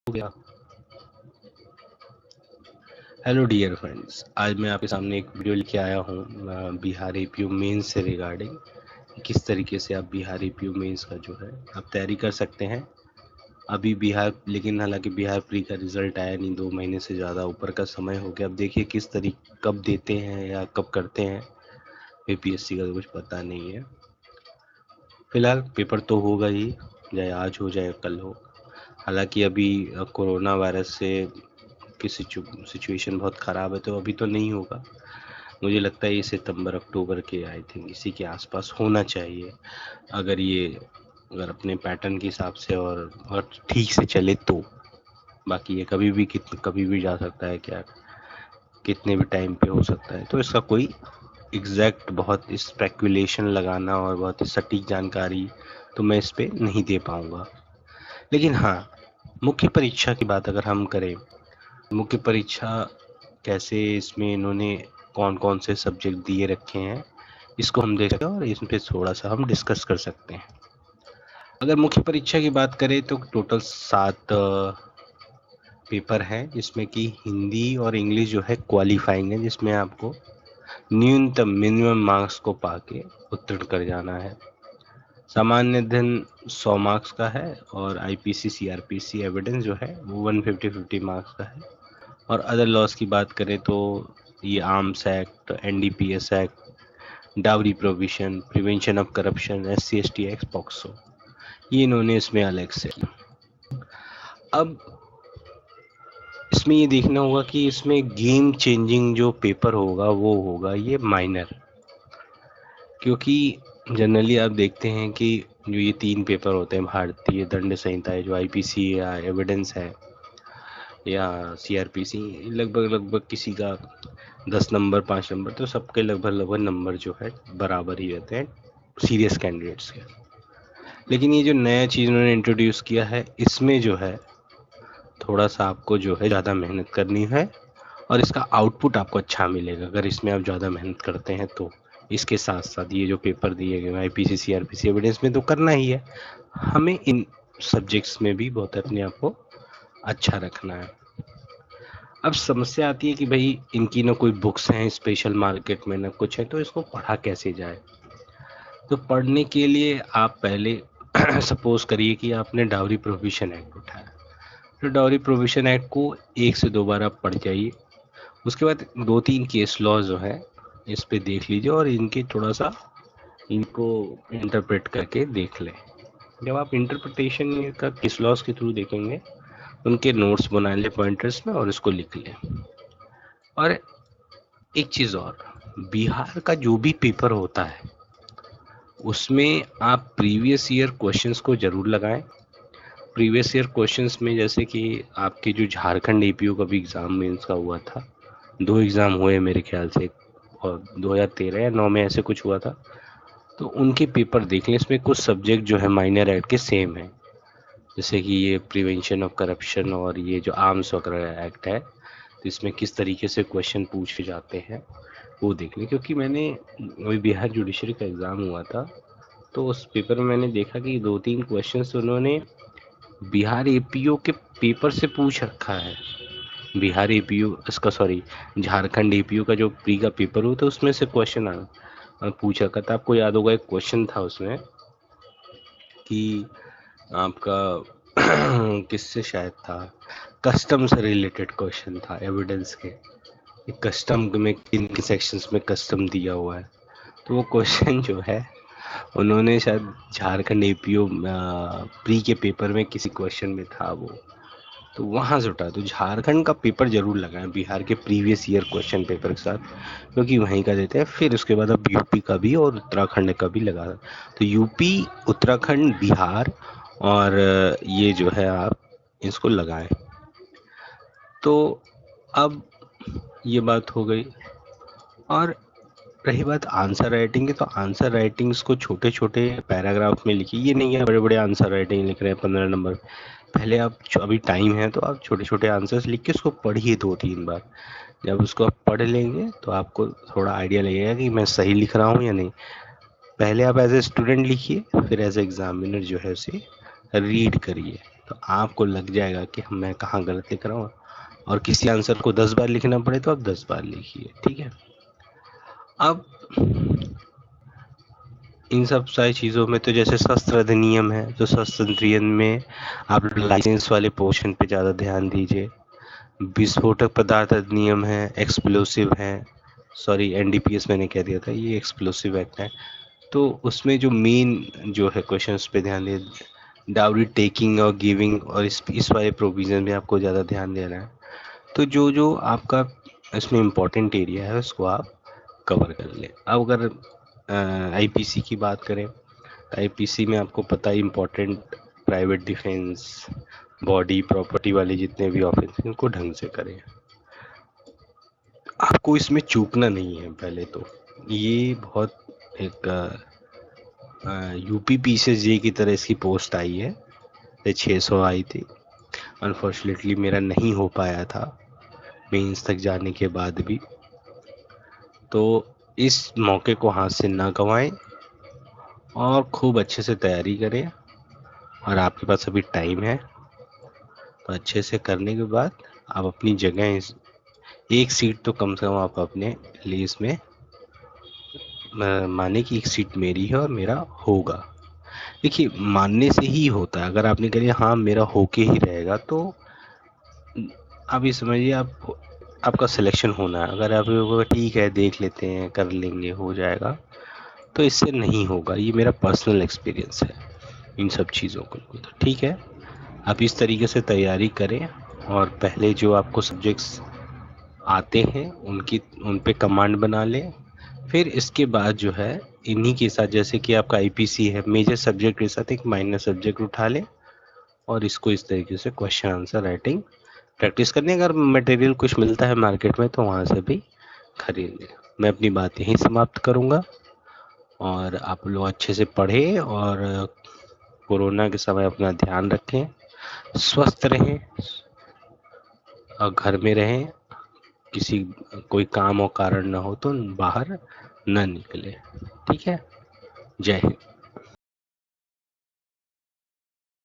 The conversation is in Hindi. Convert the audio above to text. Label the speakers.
Speaker 1: हो गया। हेलो डियर फ्रेंड्स, आज मैं आपके सामने एक वीडियो लेके आया हूँ बिहार एपीयू मेंस से रिगार्डिंग किस तरीके से आप बिहार एपीयू मेंस का जो है आप तैयारी कर सकते हैं। अभी बिहार, लेकिन हालांकि बिहार प्री का रिजल्ट आया नहीं, 2 महीने से ज़्यादा ऊपर का समय हो गया। अब देखिए किस तरीके कब देते हैं या कब करते हैं, यूपीएससी का तो कुछ पता नहीं है। फिलहाल पेपर तो होगा ही, चाहे आज हो चाहे कल हो। हालांकि अभी कोरोना वायरस से की सिचुएशन बहुत ख़राब है, तो अभी तो नहीं होगा। मुझे लगता है ये सितंबर अक्टूबर के आई थिंक इसी के आसपास होना चाहिए, अगर अपने पैटर्न के हिसाब से और ठीक से चले तो। बाकी ये कभी भी जा सकता है, क्या कितने भी टाइम पे हो सकता है, तो इसका कोई एग्जैक्ट बहुत स्पेकुलेशन लगाना और बहुत ही सटीक जानकारी तो मैं इस पे नहीं दे पाऊँगा। लेकिन हाँ, मुख्य परीक्षा की बात अगर हम करें, मुख्य परीक्षा कैसे इसमें इन्होंने कौन-कौन से सब्जेक्ट दिए रखे हैं, इसको हम देख सकते हैं और इस पे थोड़ा-सा हम डिस्कस कर सकते हैं। अगर मुख्य परीक्षा की बात करें तो टोटल 7 पेपर हैं, जिसमें कि हिंदी और इंग्लिश जो है क्वालिफाइंग है, जिसमें आपको न्यूनतम मिनिमम मार्क्स को पाके उत्तीर्ण कर जाना है। सामान्य अध्ययन 100 मार्क्स का है और आईपीसी सीआरपीसी एविडेंस जो है वो 150 मार्क्स का है। और अदर लॉज की बात करें तो ये arms act, NDPS act, dowry provision, prevention of corruption, SC ST act, POCSO, ये इन्होंने इसमें अलग से। अब इसमें ये देखना होगा कि इसमें गेम चेंजिंग जो पेपर होगा वो होगा ये माइनर, क्योंकि जनरली आप देखते हैं कि जो ये 3 पेपर होते हैं, भारतीय दंड संहिता है जो आईपीसी या एविडेंस है या सीआरपीसी, लगभग किसी का 10 नंबर 5 नंबर, तो सबके लगभग नंबर जो है बराबर ही रहते हैं सीरियस कैंडिडेट्स के। लेकिन ये जो नया चीज़ उन्होंने इंट्रोड्यूस किया है, इसमें जो है थोड़ा सा आपको जो है ज़्यादा मेहनत करनी है और इसका आउटपुट आपको अच्छा मिलेगा अगर इसमें आप ज़्यादा मेहनत करते हैं तो। इसके साथ साथ ये जो पेपर दिए गए आईपीसी सीआरपीसी एविडेंस में तो करना ही है, हमें इन सब्जेक्ट्स में भी बहुत अपने आप को अच्छा रखना है। अब समस्या आती है कि भाई इनकी ना कोई बुक्स हैं स्पेशल मार्केट में, ना कुछ है, तो इसको पढ़ा कैसे जाए। तो पढ़ने के लिए आप पहले सपोज करिए कि आपने डावरी प्रोहिबिशन एक्ट उठाया, तो डावरी प्रोहिबिशन एक्ट को 1 से 2 बार आप पढ़ जाइए। उसके बाद 2-3 केस लॉ जो है इस पे देख लीजिए और इनके थोड़ा सा इनको इंटरप्रेट करके देख लें। जब आप इंटरप्रिटेशन का केस लॉज के थ्रू देखेंगे, उनके नोट्स बना लें पॉइंटर्स में और इसको लिख लें। और एक चीज़ और, बिहार का जो भी पेपर होता है उसमें आप प्रीवियस ईयर क्वेश्चंस को ज़रूर लगाएं। प्रीवियस ईयर क्वेश्चंस में जैसे कि आपके जो झारखंड एपीयू का भी एग्ज़ाम मेंस का हुआ था, 2 एग्ज़ाम हुए मेरे ख्याल से, और 2013 या 9 में ऐसे कुछ हुआ था, तो उनके पेपर देख लें। इसमें कुछ सब्जेक्ट जो है माइनर एक्ट के सेम है, जैसे कि ये प्रिवेंशन ऑफ करप्शन और ये जो आर्म्स वगैरह एक्ट है, तो इसमें किस तरीके से क्वेश्चन पूछे जाते हैं वो देख लें। क्योंकि मैंने वही बिहार जुडिशरी का एग्ज़ाम हुआ था, तो उस पेपर में मैंने देखा कि 2-3 क्वेश्चंस उन्होंने बिहार एपीओ के पेपर से पूछ रखा है। बिहार एपीओ इसका सॉरी झारखंड एपीओ का जो प्री का पेपर हुआ था उसमें से क्वेश्चन पूछ रखा था। आपको याद होगा एक क्वेश्चन था उसमें कि आपका किससे शायद था, कस्टम से रिलेटेड क्वेश्चन था एविडेंस के, कस्टम में किन किन सेक्शंस में कस्टम दिया हुआ है। तो वो क्वेश्चन जो है उन्होंने शायद झारखंड एपीओ प्री के पेपर में किसी क्वेश्चन में था वो, तो वहाँ से उठा। तो झारखंड का पेपर जरूर लगाएं बिहार के प्रीवियस ईयर क्वेश्चन पेपर के साथ, क्योंकि वहीं का देते हैं। फिर उसके बाद अब यूपी का भी और उत्तराखंड का भी लगा, तो यूपी, उत्तराखंड, बिहार और ये जो है आप इसको लगाएं। तो अब ये बात हो गई। और रही बात आंसर राइटिंग की, तो आंसर राइटिंग्स को छोटे छोटे पैराग्राफ में लिखिए। ये नहीं है बड़े बड़े आंसर राइटिंग लिख रहे हैं 15 नंबर। पहले आप अभी टाइम है तो आप छोटे छोटे आंसर्स लिख के उसको पढ़िए 2-3 बार। जब उसको आप पढ़ लेंगे तो आपको थोड़ा आइडिया लगेगा कि मैं सही लिख रहा हूँ या नहीं। पहले आप एज ए स्टूडेंट लिखिए, फिर एज ए एग्जामिनर जो है उसे रीड करिए। तो आपको लग जाएगा कि मैं कहाँ गलत लिख रहा हूँ, और किसी आंसर को 10 बार लिखना पड़े तो आप 10 बार लिखिए, ठीक है। अब इन सब सारी चीज़ों में तो जैसे शस्त्र अधिनियम है, तो शस्त्र अधिनियम में आप लाइसेंस वाले पोर्शन पे ज़्यादा ध्यान दीजिए। विस्फोटक पदार्थ अधिनियम है, एक्सप्लोसिव है, सॉरी एनडीपीएस मैंने कह दिया था, ये एक्सप्लोसिव एक्ट है। तो उसमें जो मेन जो है क्वेश्चंस पे ध्यान दे, डाउरी टेकिंग और गिविंग, और इस वाले प्रोविजन में आपको ज़्यादा ध्यान देना है। तो जो जो आपका इसमें इम्पोर्टेंट एरिया है उसको आप कवर कर लें। अब अगर आईपीसी की बात करें, तो आईपीसी में आपको पता है important private defence, body property वाले जितने भी ऑफेंस हैं उनको ढंग से करें। आपको इसमें चूकना नहीं है। पहले तो ये बहुत एक यूपी पीसीएस की तरह इसकी पोस्ट आई है, 600 आई थी। अनफॉर्चुनेटली मेरा नहीं हो पाया था मेंस तक जाने के बाद भी। तो इस मौके को हाथ से ना गंवाएं और खूब अच्छे से तैयारी करें, और आपके पास अभी टाइम है, तो अच्छे से करने के बाद आप अपनी जगह एक सीट तो कम से कम आप अपने लिए इसमें माने कि एक सीट मेरी है और मेरा होगा। देखिए मानने से ही होता है, अगर आपने कह लिया हाँ मेरा होके ही रहेगा, तो आप ये समझिए आप आपका सिलेक्शन होना है। अगर आप ठीक है देख लेते हैं कर लेंगे हो जाएगा, तो इससे नहीं होगा। ये मेरा पर्सनल एक्सपीरियंस है इन सब चीज़ों को। तो ठीक है, आप इस तरीके से तैयारी करें, और पहले जो आपको सब्जेक्ट्स आते हैं उन पे कमांड बना लें। फिर इसके बाद जो है इन्हीं के साथ, जैसे कि आपका आईपीसी है, मेजर सब्जेक्ट के साथ एक माइनर सब्जेक्ट उठा लें, और इसको इस तरीके से क्वेश्चन आंसर राइटिंग प्रैक्टिस करनी। अगर मटेरियल कुछ मिलता है मार्केट में तो वहाँ से भी खरीद लें। मैं अपनी बात यहीं समाप्त करूँगा, और आप लोग अच्छे से पढ़ें और कोरोना के समय अपना ध्यान रखें, स्वस्थ रहें और घर में रहें। किसी कोई काम और कारण ना हो तो बाहर न निकले। ठीक है, जय हिंद।